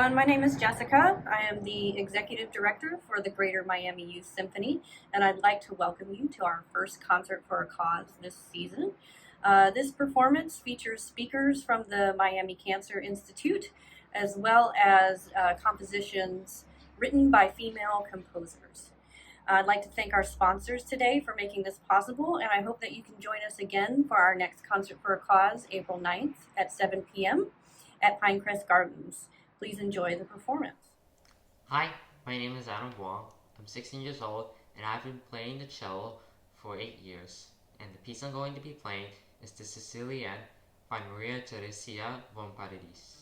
everyone. My name is Jessica. I am the Executive Director for the Greater Miami Youth Symphony, and I'd like to welcome you to our first Concert for a Cause this season. This performance features speakers from the Miami Cancer Institute, as well as compositions written by female composers. I'd like to thank our sponsors today for making this possible, and I hope that you can join us again for our next Concert for a Cause, April 9th at 7 p.m. at Pinecrest Gardens. Please enjoy the performance. Hi, my name is Adam Wong. I'm 16 years old and I've been playing the cello for 8 years. And the piece I'm going to be playing is the Sicilienne by Maria Teresia von Paradis.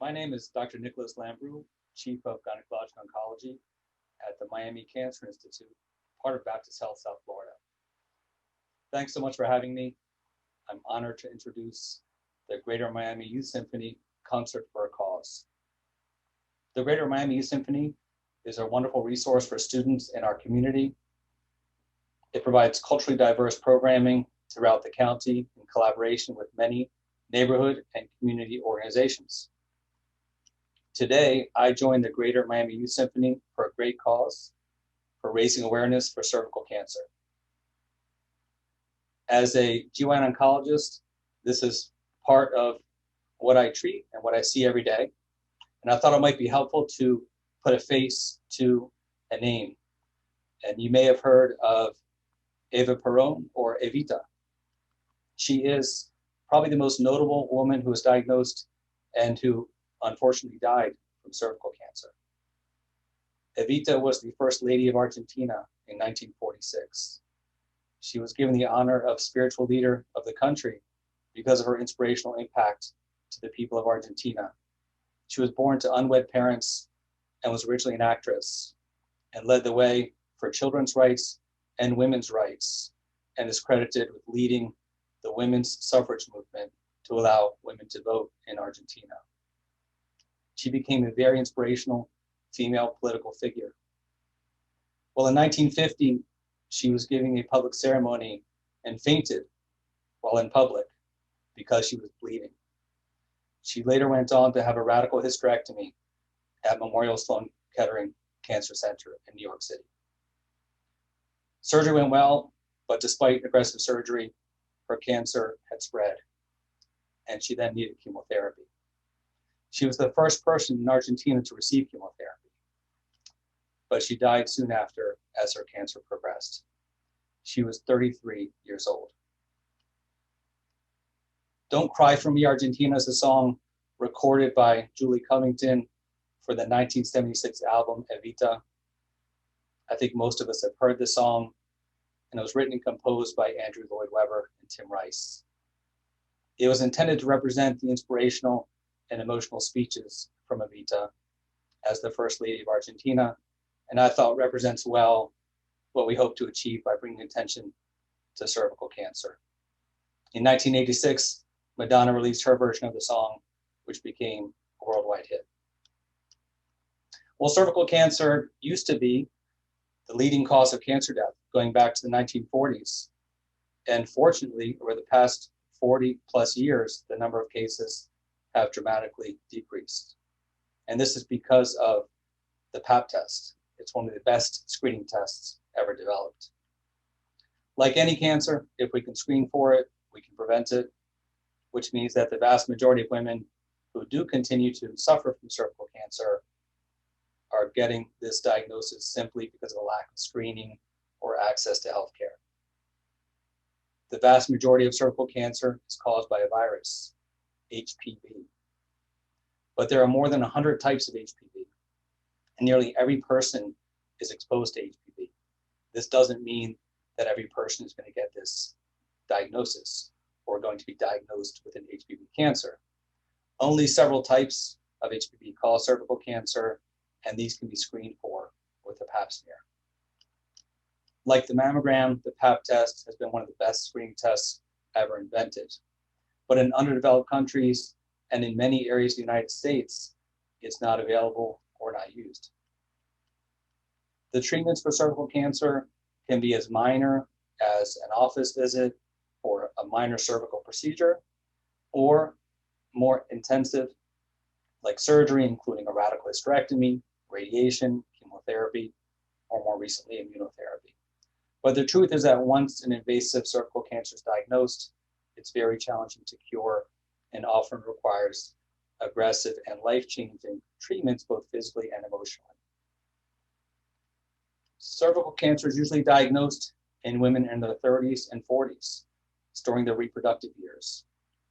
My name is Dr. Nicholas Lambrou, Chief of Gynecologic Oncology at the Miami Cancer Institute, part of Baptist Health, South Florida. Thanks so much for having me. I'm honored to introduce the Greater Miami Youth Symphony Concert for a Cause. The Greater Miami Youth Symphony is a wonderful resource for students in our community. It provides culturally diverse programming throughout the county in collaboration with many neighborhood and community organizations. Today, I joined the Greater Miami Youth Symphony for a great cause, for raising awareness for cervical cancer. As a GYN oncologist, this is part of what I treat and what I see every day. And I thought it might be helpful to put a face to a name. And you may have heard of Eva Perón or Evita. She is probably the most notable woman who was diagnosed and who unfortunately died from cervical cancer. Evita was the first lady of Argentina in 1946. She was given the honor of spiritual leader of the country because of her inspirational impact to the people of Argentina. She was born to unwed parents and was originally an actress and led the way for children's rights and women's rights, and is credited with leading the women's suffrage movement to allow women to vote in Argentina. She became a very inspirational female political figure. Well, in 1950, she was giving a public ceremony and fainted while in public because she was bleeding. She later went on to have a radical hysterectomy at Memorial Sloan Kettering Cancer Center in New York City. Surgery went well, but despite aggressive surgery, her cancer had spread, and she then needed chemotherapy. She was the first person in Argentina to receive chemotherapy, but she died soon after as her cancer progressed. She was 33 years old. Don't Cry for Me, Argentina is a song recorded by Julie Covington for the 1976 album Evita. I think most of us have heard the song, and it was written and composed by Andrew Lloyd Webber and Tim Rice. It was intended to represent the inspirational and emotional speeches from Evita as the First Lady of Argentina, and I thought represents well what we hope to achieve by bringing attention to cervical cancer. In 1986, Madonna released her version of the song, which became a worldwide hit. Well, cervical cancer used to be the leading cause of cancer death going back to the 1940s. And fortunately, over the past 40 plus years, the number of cases have dramatically decreased. And this is because of the Pap test. It's one of the best screening tests ever developed. Like any cancer, if we can screen for it, we can prevent it. which means that the vast majority of women who do continue to suffer from cervical cancer are getting this diagnosis simply because of a lack of screening or access to healthcare. The vast majority of cervical cancer is caused by a virus, HPV. But there are more than 100 types of HPV, and nearly every person is exposed to HPV. This doesn't mean that every person is going to get this diagnosis or going to be diagnosed with an HPV cancer. Only several types of HPV cause cervical cancer, and these can be screened for with a pap smear. Like the mammogram, the pap test has been one of the best screening tests ever invented. But in underdeveloped countries and in many areas of the United States, it's not available or not used. The treatments for cervical cancer can be as minor as an office visit or a minor cervical procedure, or more intensive like surgery, including a radical hysterectomy, radiation, chemotherapy, or more recently, immunotherapy. But the truth is that once an invasive cervical cancer is diagnosed, it's very challenging to cure and often requires aggressive and life-changing treatments, both physically and emotionally. Cervical cancer is usually diagnosed in women in their 30s and 40s, during their reproductive years.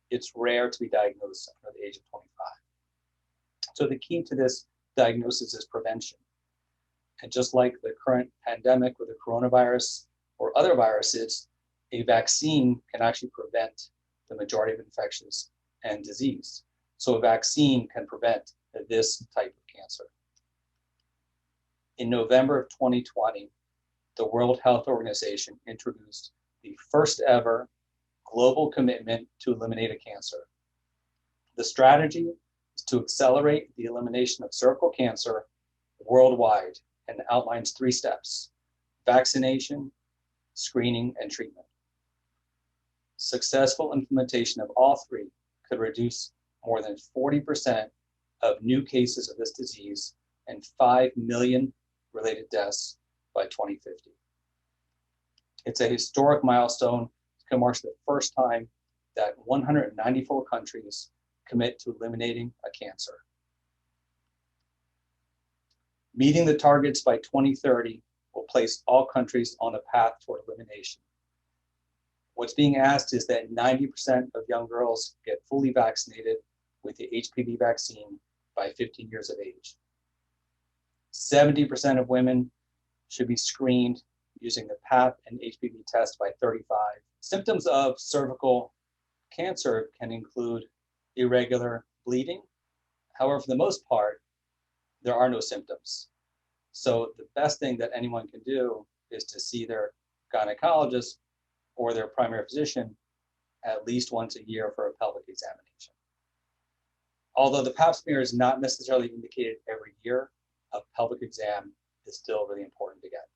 It's rare to be diagnosed under the age of 25. So the key to this diagnosis is prevention. And just like the current pandemic with the coronavirus or other viruses, a vaccine can actually prevent the majority of infections and disease. So a vaccine can prevent this type of cancer. In November of 2020, the World Health Organization introduced the first ever global commitment to eliminate a cancer. The strategy is to accelerate the elimination of cervical cancer worldwide and outlines 3 steps: vaccination, screening, and treatment. Successful implementation of all 3 could reduce more than 40% of new cases of this disease and 5 million related deaths by 2050. It's a historic milestone. It can mark the first time that 194 countries commit to eliminating a cancer. Meeting the targets by 2030 will place all countries on a path toward elimination. What's being asked is that 90% of young girls get fully vaccinated with the HPV vaccine by 15 years of age. 70% of women should be screened using the PAP and HPV test by 35. Symptoms of cervical cancer can include irregular bleeding. However, for the most part, there are no symptoms. So the best thing that anyone can do is to see their gynecologist or their primary physician at least once a year for a pelvic examination. Although the pap smear is not necessarily indicated every year, a pelvic exam is still really important to get.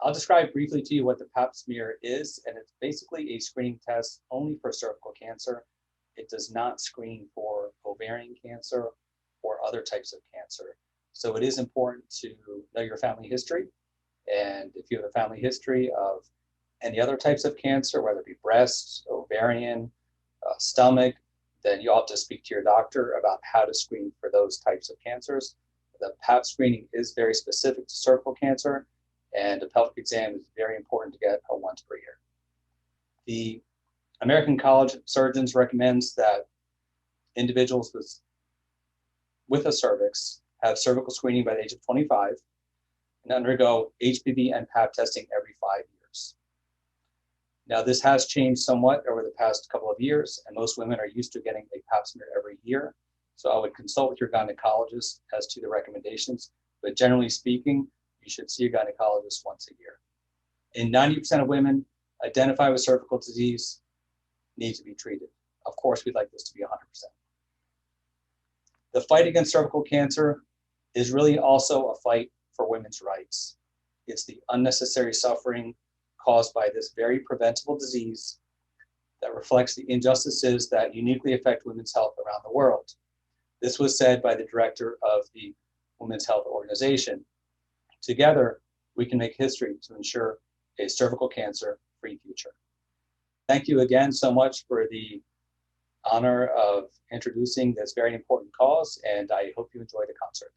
I'll describe briefly to you what the pap smear is, and it's basically a screening test only for cervical cancer. It does not screen for ovarian cancer or other types of cancer. So it is important to know your family history. And if you have a family history of any other types of cancer, whether it be breast, ovarian, stomach, then you ought to speak to your doctor about how to screen for those types of cancers. The pap screening is very specific to cervical cancer, and a pelvic exam is very important to get once per year. The American College of Surgeons recommends that individuals with a cervix have cervical screening by the age of 25 and undergo HPV and pap testing every 5 years. Now, this has changed somewhat over the past couple of years, and most women are used to getting a pap smear every year. So I would consult with your gynecologist as to the recommendations, but generally speaking, you should see a gynecologist once a year. And 90% of women identified with cervical disease need to be treated. Of course, we'd like this to be 100%. The fight against cervical cancer is really also a fight for women's rights. It's the unnecessary suffering caused by this very preventable disease that reflects the injustices that uniquely affect women's health around the world. This was said by the director of the Women's Health Organization. Together, we can make history to ensure a cervical cancer-free future. Thank you again so much for the honor of introducing this very important cause, and I hope you enjoy the concert.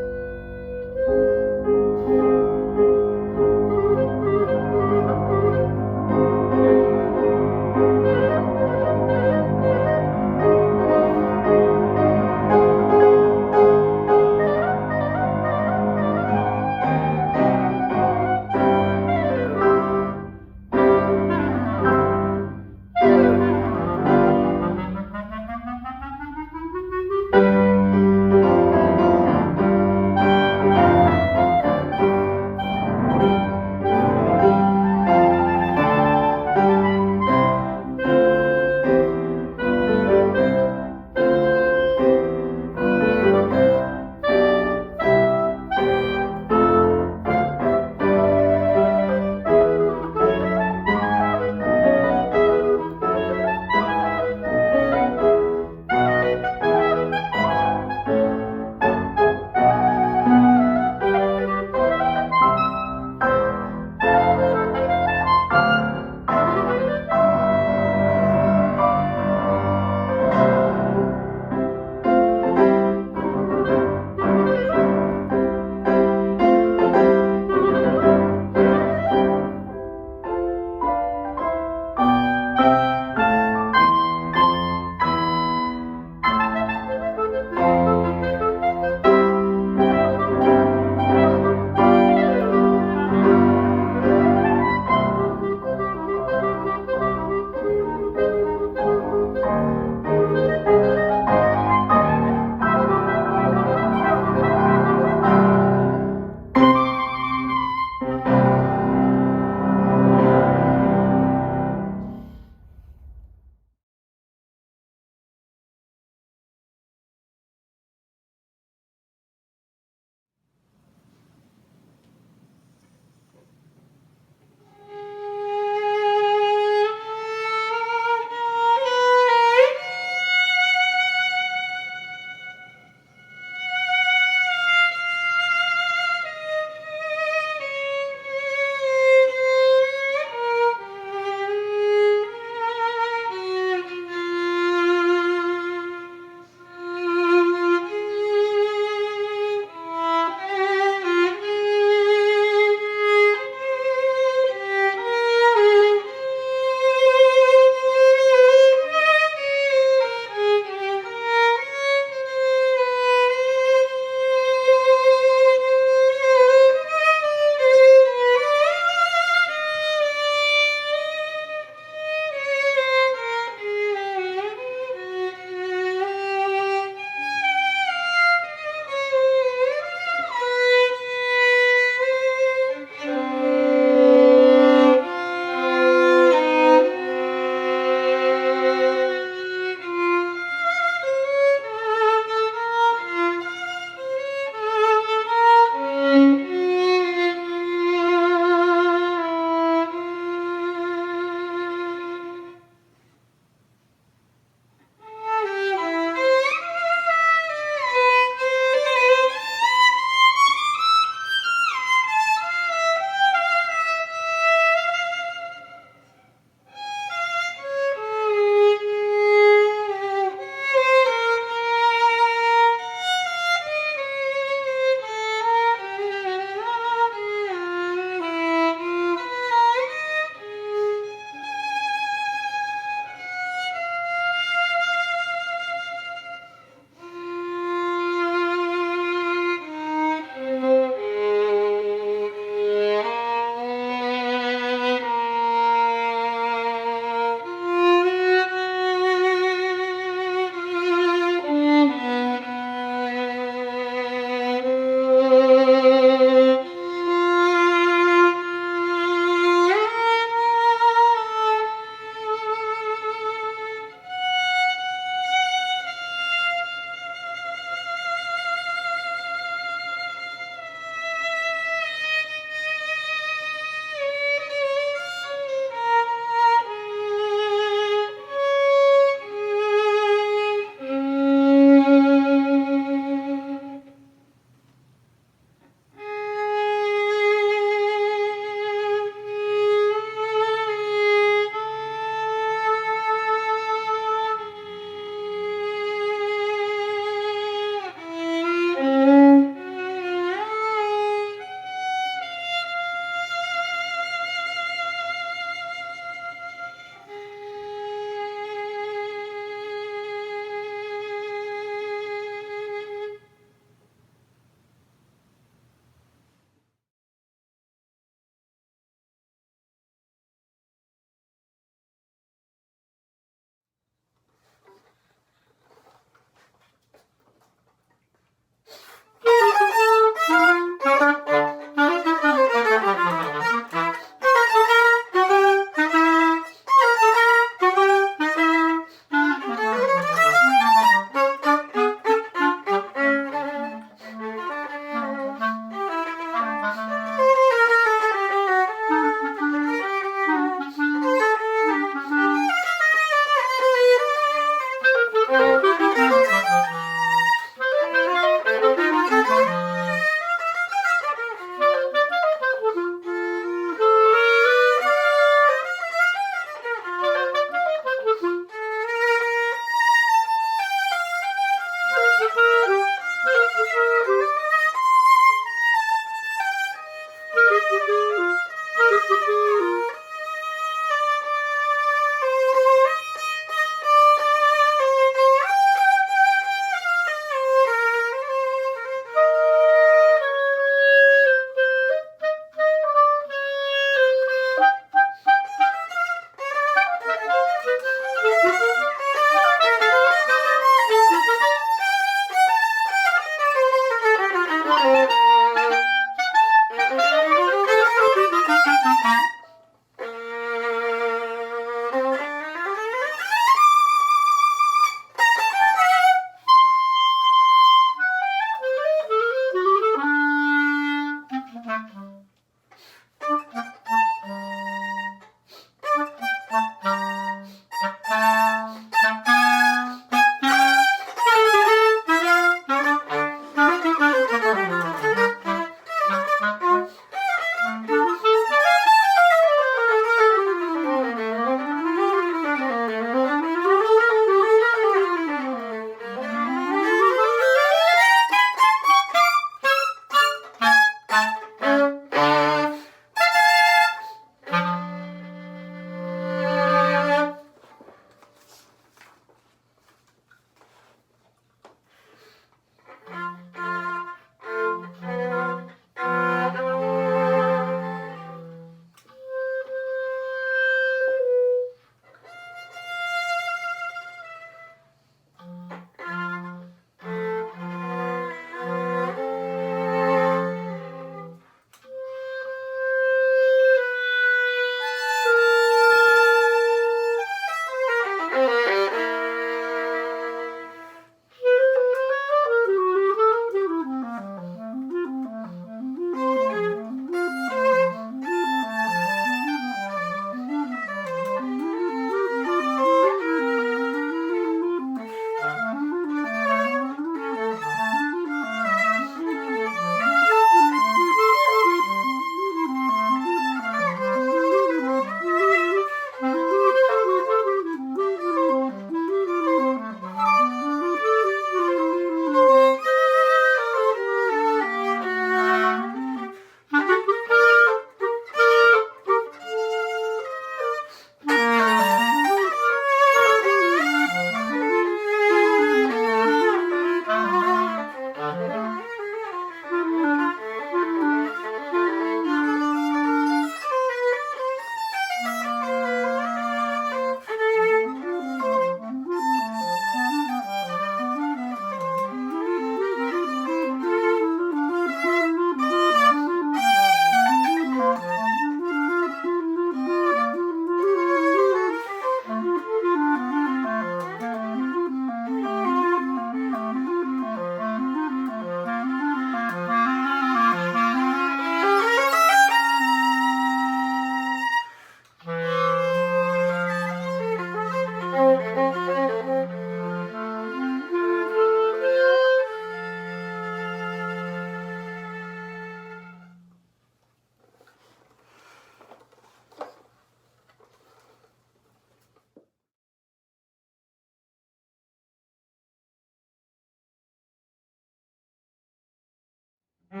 Good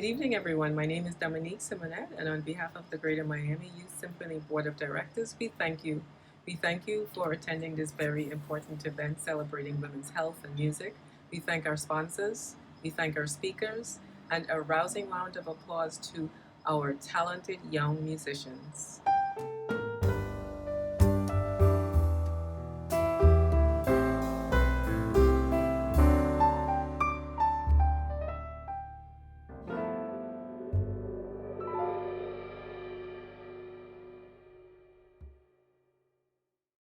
evening, everyone. My name is Dominique Simonet, and on behalf of the Greater Miami Youth Symphony Board of Directors, we thank you. We thank you for attending this very important event celebrating women's health and music. We thank our sponsors, we thank our speakers, and a rousing round of applause to our talented young musicians.